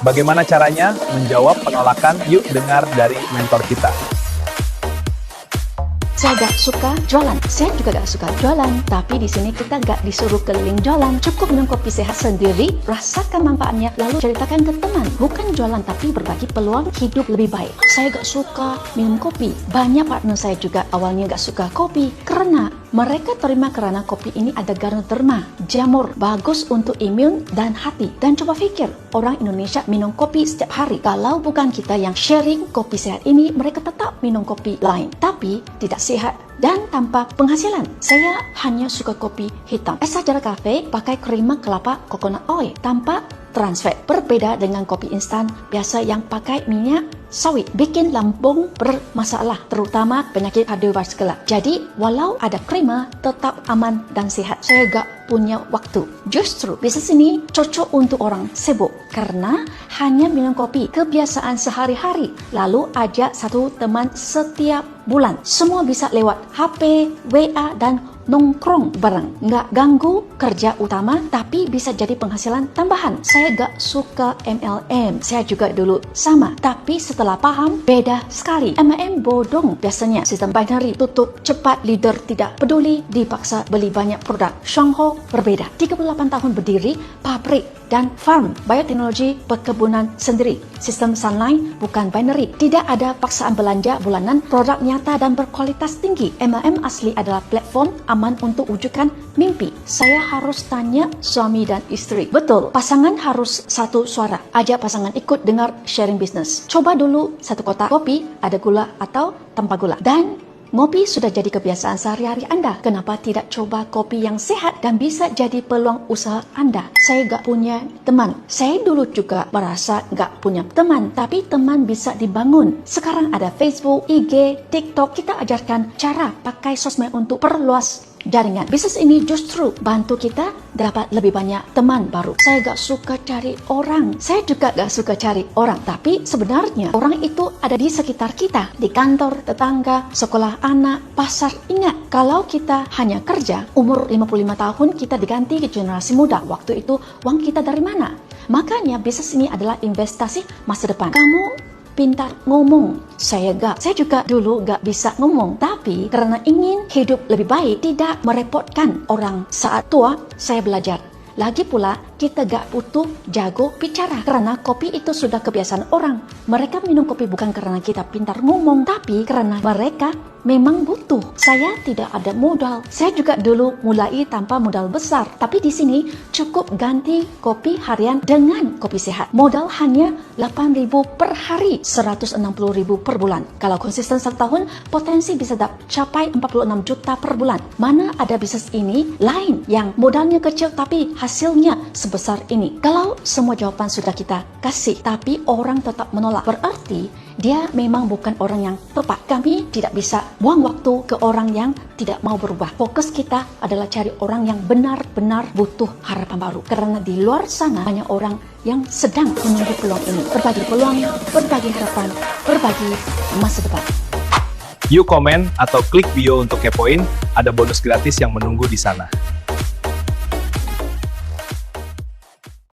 Bagaimana caranya menjawab penolakan? Yuk dengar dari mentor kita. Saya gak suka jualan, saya juga gak suka jualan. Tapi di sini kita gak disuruh keliling jualan, cukup minum kopi sehat sendiri, rasakan manfaatnya, lalu ceritakan ke teman. Bukan jualan, tapi berbagi peluang hidup lebih baik. Saya gak suka minum kopi. Banyak partner saya juga awalnya gak suka kopi, karena mereka terima karena kopi ini ada ganoderma, jamur, bagus untuk imun dan hati. Dan coba pikir, orang Indonesia minum kopi setiap hari. Kalau bukan kita yang sharing kopi sehat ini, mereka tetap minum kopi lain. Tapi tidak sehat dan tanpa penghasilan. Saya hanya suka kopi hitam. Sajarah Cafe pakai krema kelapa coconut oil tanpa transfer. Berbeda dengan kopi instan biasa yang pakai minyak sawit, bikin lambung bermasalah, terutama penyakit kardiovaskular. Jadi, walau ada krema, tetap aman dan sehat. Saya gak punya waktu. Justru, bisnis ini cocok untuk orang sibuk karena hanya minum kopi, kebiasaan sehari-hari. Lalu ajak satu teman setiap bulan. Semua bisa lewat HP, WA, dan nongkrong bareng. Nggak ganggu kerja utama, tapi bisa jadi penghasilan tambahan. Saya gak suka MLM. Saya juga dulu sama. Tapi setelah paham, beda sekali. MLM bodong biasanya. Sistem binary, tutup cepat, leader tidak peduli, dipaksa beli banyak produk. Shangho berbeda. 38 tahun berdiri, pabrik dan farm, bioteknologi, perkebunan sendiri. Sistem Sunline bukan binary. Tidak ada paksaan belanja bulanan, produk nyata dan berkualitas tinggi. MLM asli adalah platform aman untuk wujudkan mimpi. Saya harus tanya suami dan istri. Betul, pasangan harus satu suara. Ajak pasangan ikut dengar sharing business. Coba dulu satu kotak kopi, ada gula atau tanpa gula. Dan ngopi sudah jadi kebiasaan sehari-hari Anda. Kenapa tidak coba kopi yang sehat dan bisa jadi peluang usaha Anda? Saya gak punya teman. Saya dulu juga merasa gak punya teman, tapi teman bisa dibangun. Sekarang ada Facebook, IG, TikTok. Kita ajarkan cara pakai sosmed untuk perluas jaringan. Bisnis ini justru bantu kita dapat lebih banyak teman baru. Saya gak suka cari orang. Saya juga gak suka cari orang. Tapi sebenarnya orang itu ada di sekitar kita. Di kantor, tetangga, sekolah anak, pasar. Ingat, kalau kita hanya kerja, umur 55 tahun kita diganti ke generasi muda. Waktu itu uang kita dari mana? Makanya bisnis ini adalah investasi masa depan. Kamu pintar ngomong. Saya juga dulu gak bisa ngomong. Tapi karena ingin hidup lebih baik, tidak merepotkan orang saat tua, saya belajar. Lagi pula, kita gak butuh jago bicara. Karena kopi itu sudah kebiasaan orang. Mereka minum kopi bukan karena kita pintar ngomong, tapi karena mereka memang butuh. Saya tidak ada modal. Saya juga dulu mulai tanpa modal besar. Tapi di sini cukup ganti kopi harian dengan kopi sehat. Modal hanya 8.000 per hari, 160.000 per bulan. Kalau konsisten 1 tahun, potensi bisa capai 46 juta per bulan. Mana ada bisnis ini lain yang modalnya kecil tapi hasilnya sebesar ini? Kalau semua jawaban sudah kita kasih, tapi orang tetap menolak, berarti dia memang bukan orang yang tepat. Kami tidak bisa buang waktu ke orang yang tidak mau berubah. Fokus kita adalah cari orang yang benar-benar butuh harapan baru. Karena di luar sana banyak orang yang sedang menunggu peluang ini. Berbagi peluang, berbagi harapan, berbagi masa depan. Yuk komen atau klik bio untuk kepoin, ada bonus gratis yang menunggu di sana.